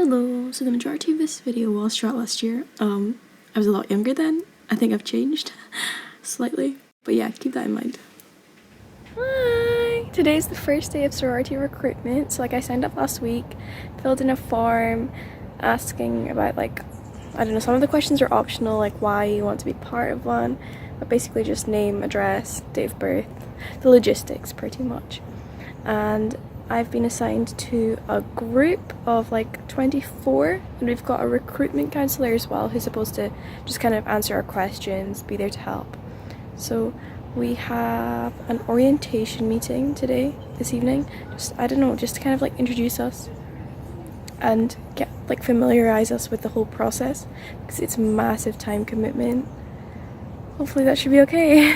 Hello, so the majority of this video was shot last year. I was a lot younger then. I think I've changed slightly, but yeah, keep that in mind. Hi! Today's the first day of sorority recruitment, so I signed up last week, filled in a form asking about I don't know, some of the questions are optional, like why you want to be part of one, but basically just name, address, date of birth, the logistics pretty much. And I've been assigned to a group of 24, and we've got a recruitment counsellor as well who's supposed to just kind of answer our questions, be there to help. So we have an orientation meeting this evening, just to kind of introduce us and get familiarize us with the whole process, because it's a massive time commitment. Hopefully that should be okay.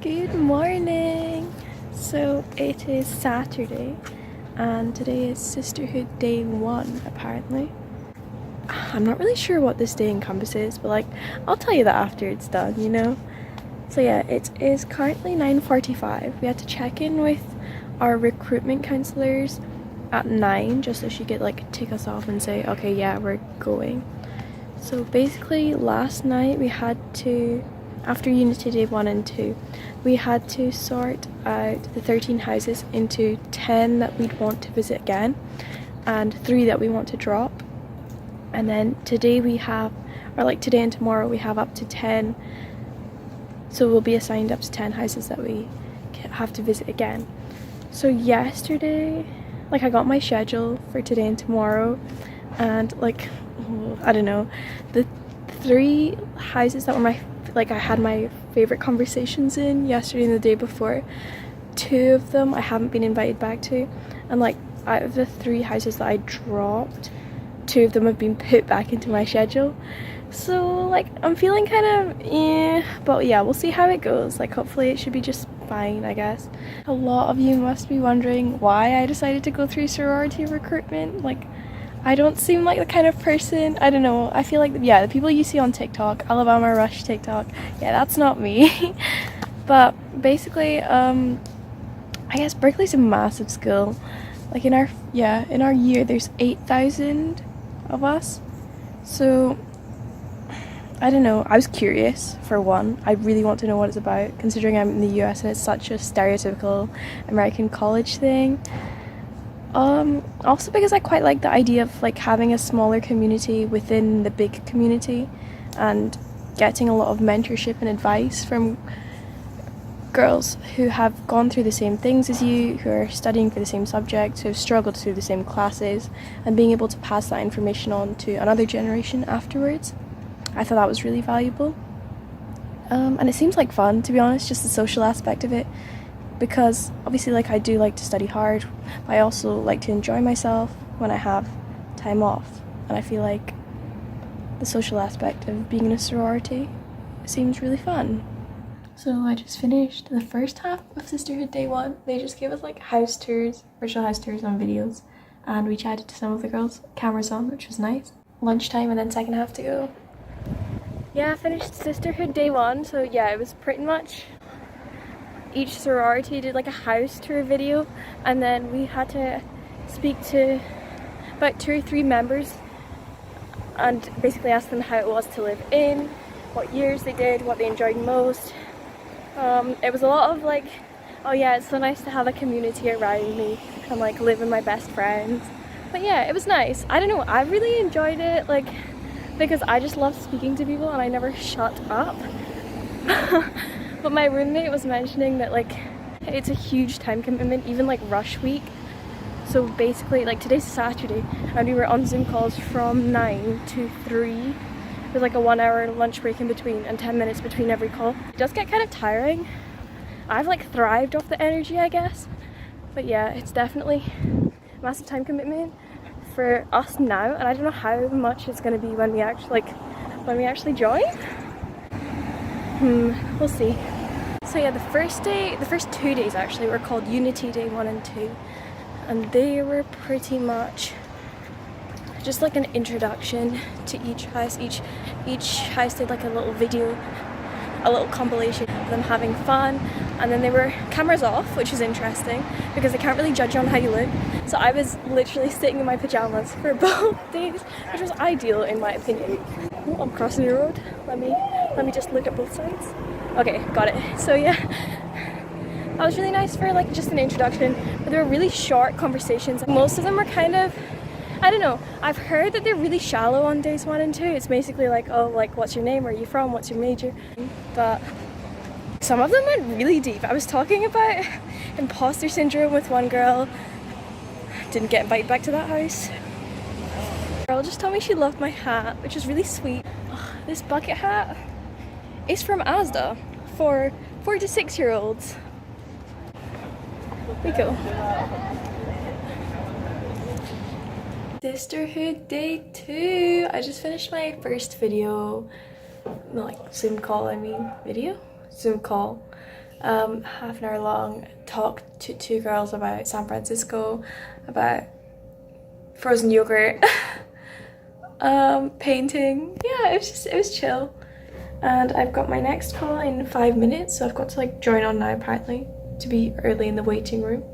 Good morning! So it is Saturday and today is Sisterhood Day 1 apparently. I'm not really sure what this day encompasses, but I'll tell you that after it's done, you know? So yeah, it is currently 9:45. We had to check in with our recruitment counsellors at 9 just so she could take us off and say, okay, yeah, we're going. So basically last night we had to, after Unity Day 1 and 2, we had to sort out the 13 houses into 10 that we'd want to visit again and 3 that we want to drop. And then today we have, today and tomorrow we have up to 10, so we'll be assigned up to 10 houses that we have to visit again. So yesterday, I got my schedule for today and tomorrow, and I don't know, the 3 houses that were I had my favorite conversations in yesterday and the day before, 2 of them I haven't been invited back to, and out of the 3 houses that I dropped, 2 of them have been put back into my schedule. So I'm feeling kind of but yeah, we'll see how it goes. Hopefully it should be just fine, I guess. A lot of you must be wondering why I decided to go through sorority recruitment. I don't seem like the kind of person, I don't know, I feel the people you see on TikTok, Alabama Rush TikTok, yeah, that's not me. But basically, I guess Berkeley's a massive school. In our year there's 8,000 of us. So, I don't know, I was curious for one. I really want to know what it's about, considering I'm in the US and it's such a stereotypical American college thing. Also because I quite like the idea of having a smaller community within the big community and getting a lot of mentorship and advice from girls who have gone through the same things as you, who are studying for the same subjects, who have struggled through the same classes, and being able to pass that information on to another generation afterwards. I thought that was really valuable. And it seems fun, to be honest, just the social aspect of it. Because obviously I do like to study hard, but I also like to enjoy myself when I have time off, and I feel the social aspect of being in a sorority seems really fun. So I just finished the first half of Sisterhood Day 1. They just gave us house tours, virtual house tours on videos, and we chatted to some of the girls, cameras on, which was nice. Lunchtime and then second half to go. Yeah, I finished Sisterhood Day 1, so yeah, it was pretty much each sorority did a house tour video, and then we had to speak to about 2 or 3 members and basically ask them how it was to live in, what years they did, what they enjoyed most. It was a lot of oh yeah, it's so nice to have a community around me and live with my best friends. But yeah, it was nice. I don't know, I really enjoyed it because I just love speaking to people and I never shut up. But my roommate was mentioning that it's a huge time commitment, even rush week. So basically today's Saturday and we were on Zoom calls from 9 to 3. There's a 1 hour lunch break in between and 10 minutes between every call. It does get kind of tiring. I've thrived off the energy, I guess. But yeah, it's definitely a massive time commitment for us now, and I don't know how much it's going to be when we actually join. We'll see. So yeah, the first 2 days actually were called Unity Day 1 and 2, and they were pretty much just an introduction to each house. Each house did a little video, a little compilation of them having fun and then they were cameras off, which was interesting because they can't really judge you on how you look. So I was literally sitting in my pajamas for both days, which was ideal in my opinion. Oh, I'm crossing the road. Let me just look at both sides. Okay, got it. So yeah, that was really nice for like just an introduction, but they were really short conversations. Most of them were kind of, I don't know, I've heard that they're really shallow on days 1 and 2. It's basically like, oh, like what's your name, where are you from, what's your major, but some of them went really deep. I was talking about imposter syndrome with one girl, didn't get invited back to that house. The girl just told me she loved my hat, which is really sweet. Oh, this bucket hat is from Asda for 4 to 6-year-olds. We go. Sisterhood day 2. I just finished my first video, like Zoom call, Zoom call. Half an hour long, talked to 2 girls about San Francisco, about frozen yogurt, painting. Yeah, it was chill. And I've got my next call in 5 minutes, so I've got to like join on now apparently to be early in the waiting room.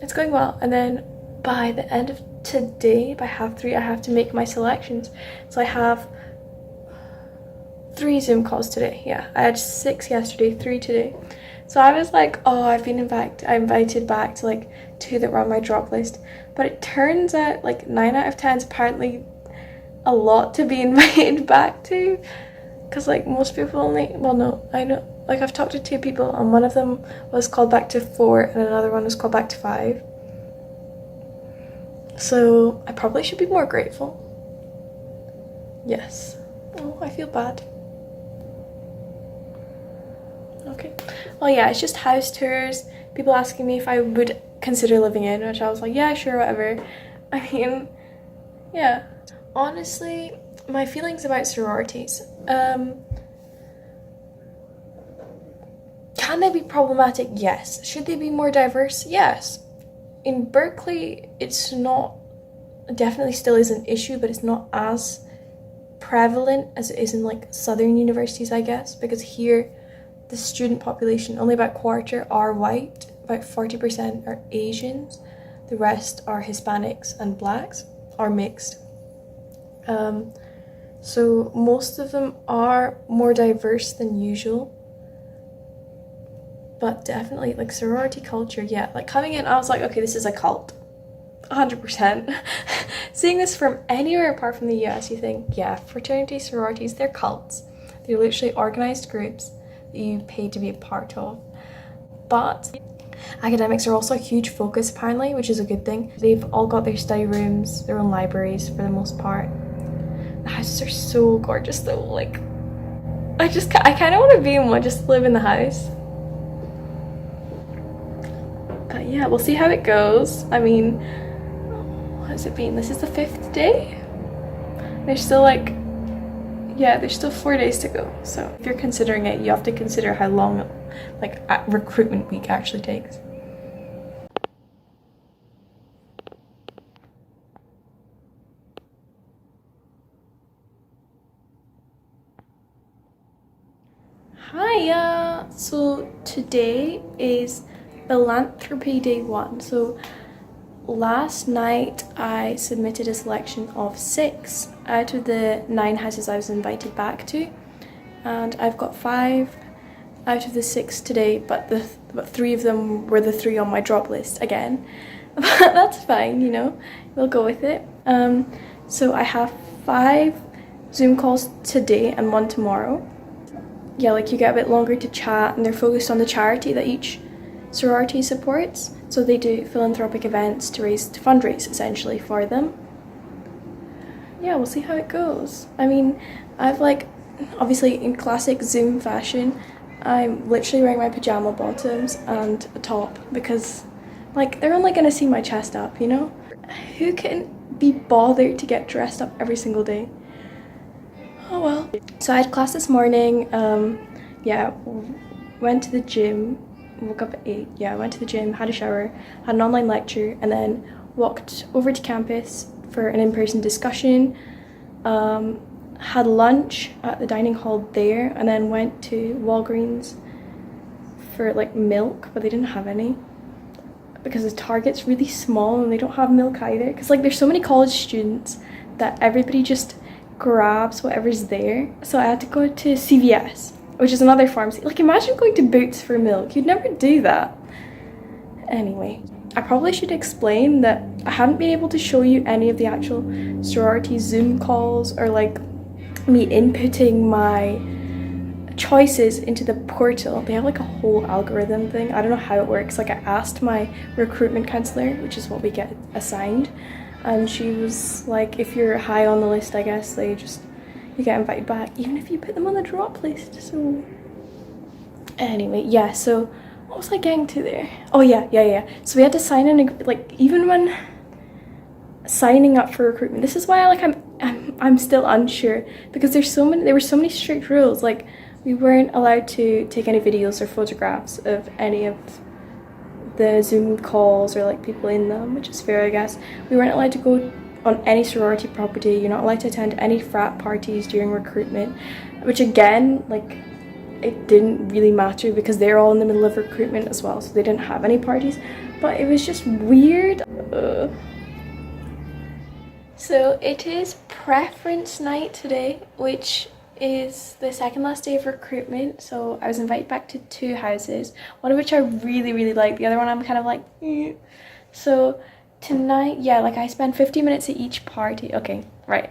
It's going well, and then by the end of today, by 3:30, I have to make my selections. So I have 3 Zoom calls today. Yeah, I had 6 yesterday, 3 today. So I was like, oh, I invited back to like 2 that were on my drop list. But it turns out like 9 out of 10 is apparently a lot to be invited back to. Because like most people only, well no, I know, like I've talked to 2 people and one of them was called back to 4 and another one was called back to 5. So I probably should be more grateful. Yes. Oh, I feel bad. Okay. Well, yeah, it's just house tours. People asking me if I would consider living in, which I was like, yeah, sure, whatever. I mean, yeah. Honestly, my feelings about sororities. Can they be problematic? Yes. Should they be more diverse? Yes. In Berkeley, it's not, definitely still is an issue, but it's not as prevalent as it is in like southern universities, I guess, because here the student population, only about a quarter are white, about 40% are Asians, the rest are Hispanics and blacks, are mixed. So most of them are more diverse than usual. But definitely like sorority culture, yeah, like coming in I was like, okay, this is a cult, 100%. Seeing this from anywhere apart from the US, you think, yeah, fraternities, sororities, they're cults. They're literally organized groups that you pay to be a part of. But academics are also a huge focus apparently, which is a good thing. They've all got their study rooms, their own libraries for the most part. The houses are so gorgeous though, like I kind of want to be in one, just live in the house. But yeah, we'll see how it goes. I mean, what has it been? This is the 5th day? There's still like, yeah, there's still 4 days to go. So if you're considering it, you have to consider how long like recruitment week actually takes. Hiya! So today is philanthropy day 1. So last night I submitted a selection of 6 out of the 9 houses I was invited back to, and I've got 5 out of the 6 today, but 3 of them were the 3 on my drop list again. But that's fine, you know, we'll go with it. So I have 5 Zoom calls today and 1 tomorrow. Yeah, like you get a bit longer to chat, and they're focused on the charity that each sorority supports. So they do philanthropic events to fundraise essentially for them. Yeah, we'll see how it goes. I mean, I've like, obviously in classic Zoom fashion, I'm literally wearing my pajama bottoms and a top because like they're only gonna see my chest up, you know? Who can be bothered to get dressed up every single day? Oh well. So I had class this morning, yeah, went to the gym, woke up at 8, yeah, went to the gym, had a shower, had an online lecture, and then walked over to campus for an in-person discussion, had lunch at the dining hall there, and then went to Walgreens for like milk, but they didn't have any because the Target's really small and they don't have milk either. Because like there's so many college students that everybody just grabs whatever's there. So I had to go to CVS, which is another pharmacy. Like imagine going to Boots for milk. You'd never do that. Anyway, I probably should explain that I haven't been able to show you any of the actual sorority Zoom calls or like me inputting my choices into the portal. They have like a whole algorithm thing. I don't know how it works. Like I asked my recruitment counselor, which is what we get assigned, and she was like, if you're high on the list, I guess you get invited back even if you put them on the drop list. So anyway, yeah, so what was I getting to there? Oh yeah. So we had to sign in, like even when signing up for recruitment, this is why I'm still unsure, because there were so many strict rules. Like we weren't allowed to take any videos or photographs of any of the Zoom calls or like people in them, which is fair, I guess. We weren't allowed to go on any sorority property. You're not allowed to attend any frat parties during recruitment, which again, like it didn't really matter because they're all in the middle of recruitment as well, so they didn't have any parties. But it was just weird. So it is preference night today, which is the second last day of recruitment. So I was invited back to 2 houses, one of which I really like, the other one I'm kind of like So tonight, yeah, like I spend 50 minutes at each party. Okay, right,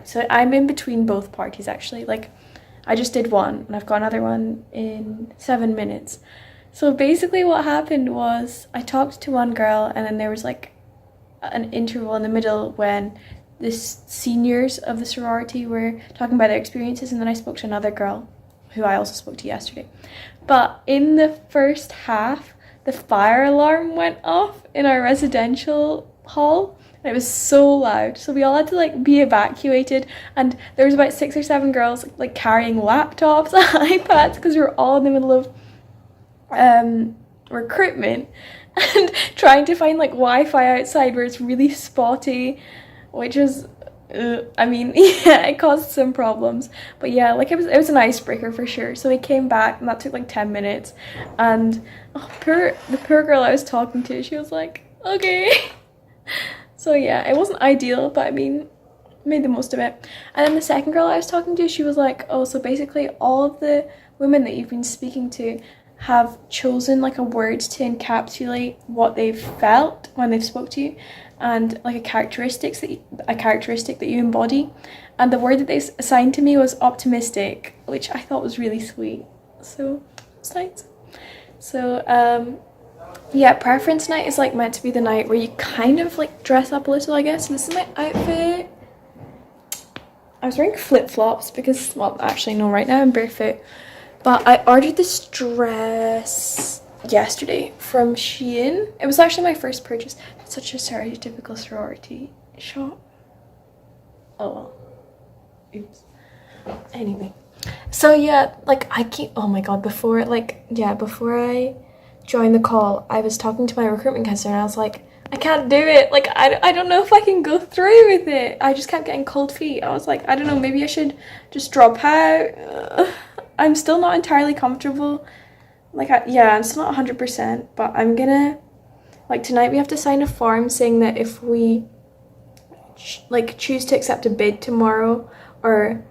so I'm in between both parties actually. Like I just did one and I've got another one in 7 minutes. So basically what happened was I talked to one girl, and then there was like an interval in the middle when the seniors of the sorority were talking about their experiences, and then I spoke to another girl who I also spoke to yesterday. But in the first half, the fire alarm went off in our residential hall, and it was so loud, so we all had to like be evacuated, and there was about 6 or 7 girls like carrying laptops and iPads because we were all in the middle of recruitment and trying to find like Wi-Fi outside where it's really spotty, which is I mean, yeah, it caused some problems, but yeah, like it was an icebreaker for sure. So we came back and that took like 10 minutes, and the poor girl I was talking to, she was like, okay. So yeah, it wasn't ideal, but I mean, made the most of it. And then the second girl I was talking to, she was like, oh, so basically all of the women that you've been speaking to have chosen like a word to encapsulate what they've felt when they've spoke to you, and like a characteristic that you embody. And the word that they assigned to me was optimistic, which I thought was really sweet. So it's nice. So yeah, preference night is like meant to be the night where you kind of like dress up a little, I guess. This is my outfit. I was wearing flip-flops because, well, actually no, right now I'm barefoot. But I ordered this dress yesterday from Shein. It was actually my first purchase. It's such a stereotypical sorority shop. Oh well. Oops. Anyway. So yeah, like oh my god, before I joined the call, I was talking to my recruitment counselor and I was like, I can't do it. Like, I don't know if I can go through with it. I just kept getting cold feet. I was like, I don't know, maybe I should just drop out. I'm still not entirely comfortable. Like, I'm still not 100%, but I'm gonna, like, tonight we have to sign a form saying that if we, choose to accept a bid tomorrow or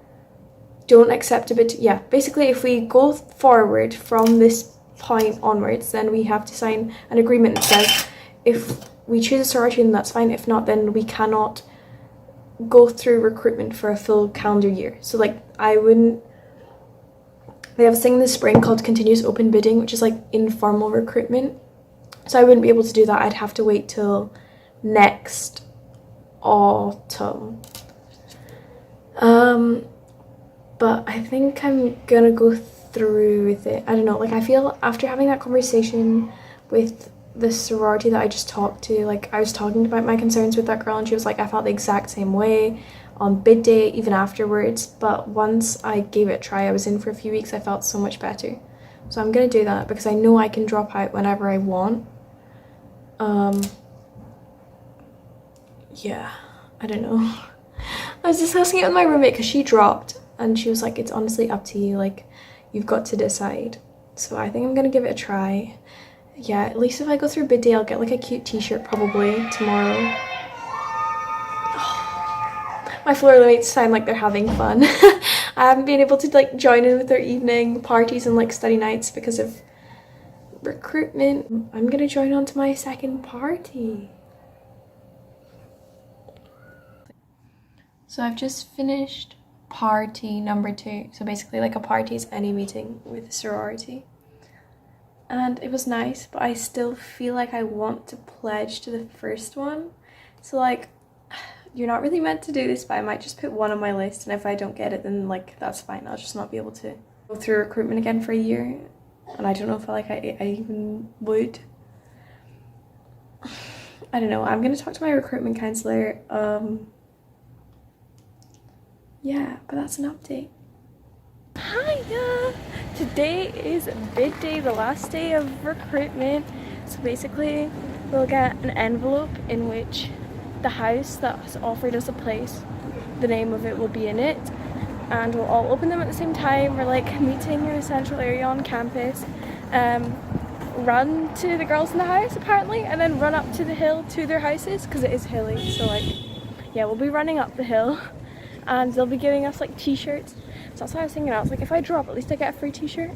don't accept a bid, basically if we go forward from this point onwards, then we have to sign an agreement that says if we choose a sorority, then that's fine. If not, then we cannot go through recruitment for a full calendar year. So, like, they have a thing in the spring called continuous open bidding, which is like informal recruitment. So I wouldn't be able to do that. I'd have to wait till next autumn. But I think I'm gonna go through with it. I don't know, like I feel after having that conversation with the sorority that I just talked to, like I was talking about my concerns with that girl and she was like, I felt the exact same way on bid day, even afterwards, but once I gave it a try, I was in for a few weeks, I felt so much better. So I'm gonna do that because I know I can drop out whenever I want. Yeah, I don't know. I was discussing it with my roommate because she dropped and she was like, it's honestly up to you, like you've got to decide. So I think I'm gonna give it a try. Yeah, at least if I go through bid day, I'll get like a cute t-shirt probably tomorrow. My floor mates sound like they're having fun. I haven't been able to like join in with their evening parties and like study nights because of recruitment. I'm gonna join on to my second party. So I've just finished party number 2. So basically like a party is any meeting with a sorority. And it was nice, but I still feel like I want to pledge to the first one. So like, you're not really meant to do this, but I might just put one on my list, and if I don't get it, then like that's fine. I'll just not be able to go through recruitment again for a year, and I don't know if I even would. I don't know. I'm gonna talk to my recruitment counselor. Yeah, but that's an update. Hiya! Today is bid day, the last day of recruitment. So basically, we'll get an envelope in which the house that's offered us a place, the name of it will be in it, and we'll all open them at the same time. We're like meeting in a central area on campus, run to the girls in the house apparently, and then run up to the hill to their houses because it is hilly. So like, yeah, we'll be running up the hill, and they'll be giving us like t-shirts. So that's what I was thinking. I was like, if I drop, at least I get a free t-shirt.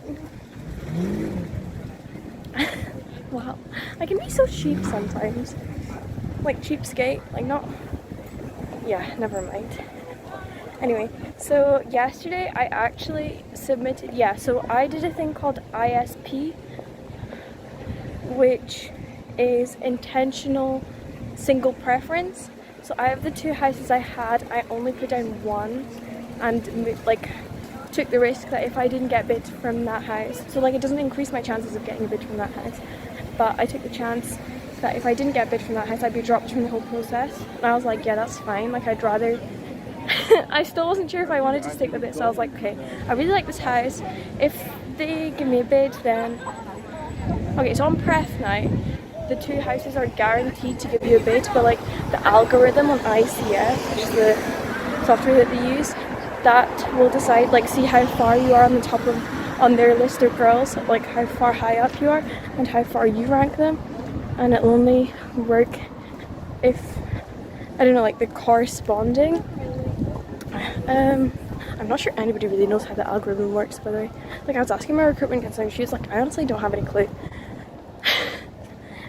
Wow, I can be so cheap sometimes. Like cheapskate, like not, yeah, never mind. Anyway, so yesterday I actually submitted, so I did a thing called ISP, which is intentional single preference. So I have the 2 houses I had, I only put down one, and like took the risk that if I didn't get bids from that house, so like it doesn't increase my chances of getting a bid from that house, but I took the chance that if I didn't get a bid from that house, I'd be dropped from the whole process. And I was like, yeah, that's fine. Like, I'd rather... I still wasn't sure if I wanted to stick with it, so I was like, okay, I really like this house. If they give me a bid, then... Okay, so on pref night, the 2 houses are guaranteed to give you a bid, but like the algorithm on ICF, which is the software that they use, that will decide, like, see how far you are on the top of, on their list of girls, like how far high up you are and how far you rank them. And it'll only work if, I don't know, like the corresponding. I'm not sure anybody really knows how the algorithm works, by the way. Like, I was asking my recruitment consultant, she was like, I honestly don't have any clue.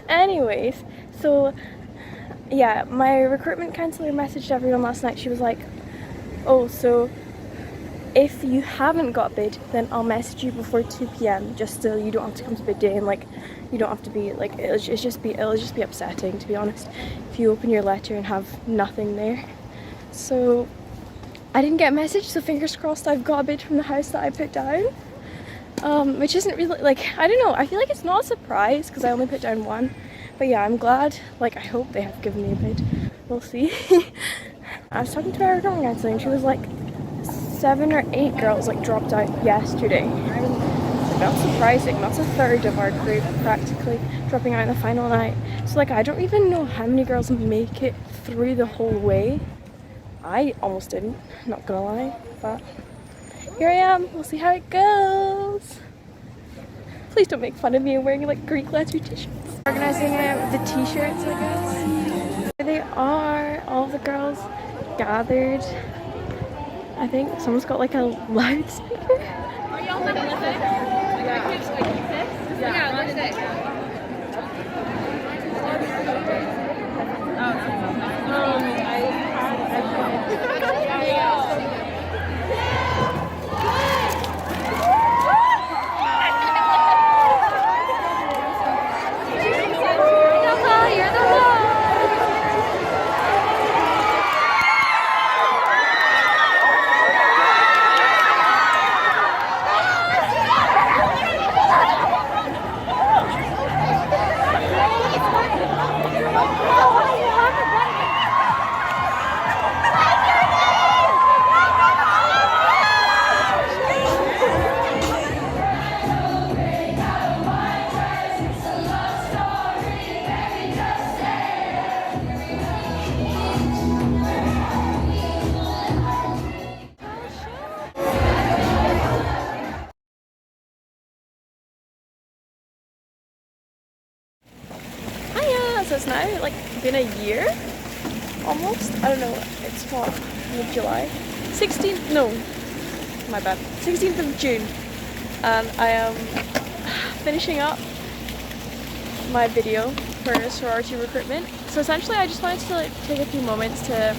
Anyways, so yeah, my recruitment counselor messaged everyone last night. She was like, oh, so if you haven't got bid, then I'll message you before 2 p.m. just so you don't have to come to bid day, and like you don't have to be like, it'll just be upsetting, to be honest, if you open your letter and have nothing there. So I didn't get a message, so fingers crossed I've got a bid from the house that I put down, which isn't really, like, I don't know, I feel like it's not a surprise because I only put down one, but yeah, I'm glad. Like, I hope they have given me a bid, we'll see. I was talking to my recruitment counselor and she was like, 7 or 8 girls like dropped out yesterday. So that's surprising. That's a third of our group practically dropping out in the final night. So like, I don't even know how many girls make it through the whole way. I almost didn't, not gonna lie, but here I am. We'll see how it goes. Please don't make fun of me wearing like Greek letter t-shirts. Organising the t-shirts, I guess. Here they are, all the girls gathered. I think someone's got like a loudspeaker. Are y'all having a thing? Yeah, let's say. So it's now like been a year almost. I don't know, it's what, mid-July? 16th, no, my bad, 16th of June, and I am finishing up my video for sorority recruitment. So essentially I just wanted to like take a few moments to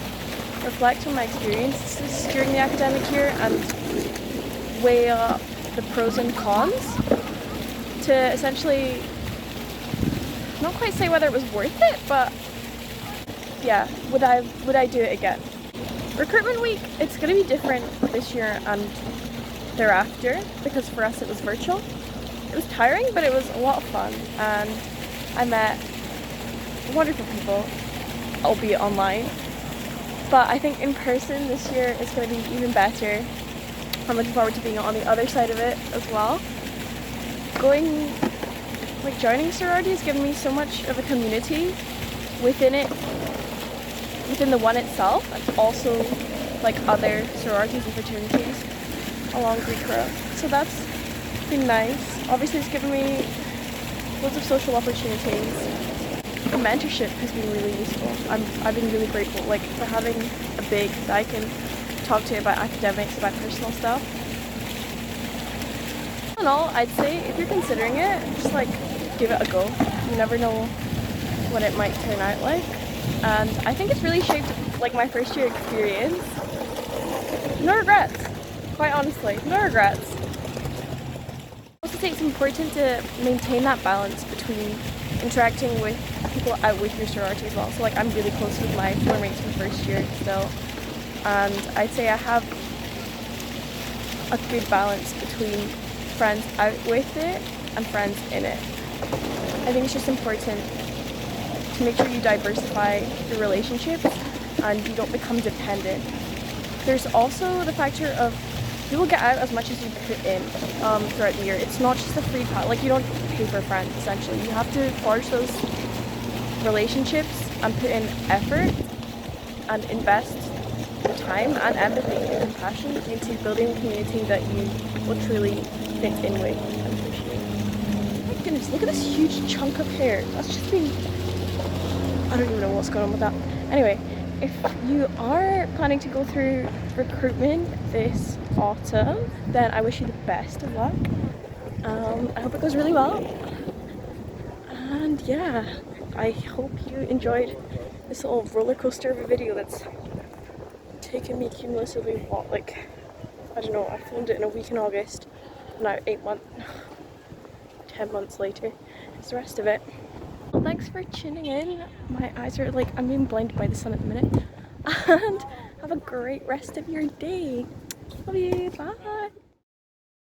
reflect on my experiences during the academic year and weigh up the pros and cons to essentially not quite say whether it was worth it, but yeah, would I do it again? Recruitment week, it's going to be different this year and thereafter because for us it was virtual. It was tiring, but it was a lot of fun, and I met wonderful people, albeit online. But I think in person this year is going to be even better. I'm looking forward to being on the other side of it as well. Joining sorority has given me so much of a community within it, within the one itself, and also like other sororities and fraternities along Greek road. So that's been nice. Obviously it's given me loads of social opportunities. The mentorship has been really useful. I've been really grateful for having a big that I can talk to about academics, about personal stuff. All in all, I'd say if you're considering it, just give it a go. You never know what it might turn out like. And I think it's really shaped my first year experience. No regrets, quite honestly, no regrets. I also think it's important to maintain that balance between interacting with people out with your sorority as well. So I'm really close with my floor mates from first year still, and I'd say I have a good balance between friends out with it and friends in it. I think it's just important to make sure you diversify your relationships and you don't become dependent. There's also the factor of you will get out as much as you put in throughout the year. It's not just a free pass. You don't pay for friends, essentially. You have to forge those relationships and put in effort and invest time and empathy and compassion into building a community that you will truly fit in with and appreciate. My goodness, look at this huge chunk of hair. That's just been... I don't even know what's going on with that. Anyway, if you are planning to go through recruitment this autumn, then I wish you the best of luck. I hope it goes really well. And yeah, I hope you enjoyed this little roller coaster of a video that's taken me cumulatively, I don't know, I filmed it in a week in August, now 10 months later, it's the rest of it. Well, thanks for tuning in. My eyes are I'm being blinded by the sun at the minute. And have a great rest of your day. Love you, bye!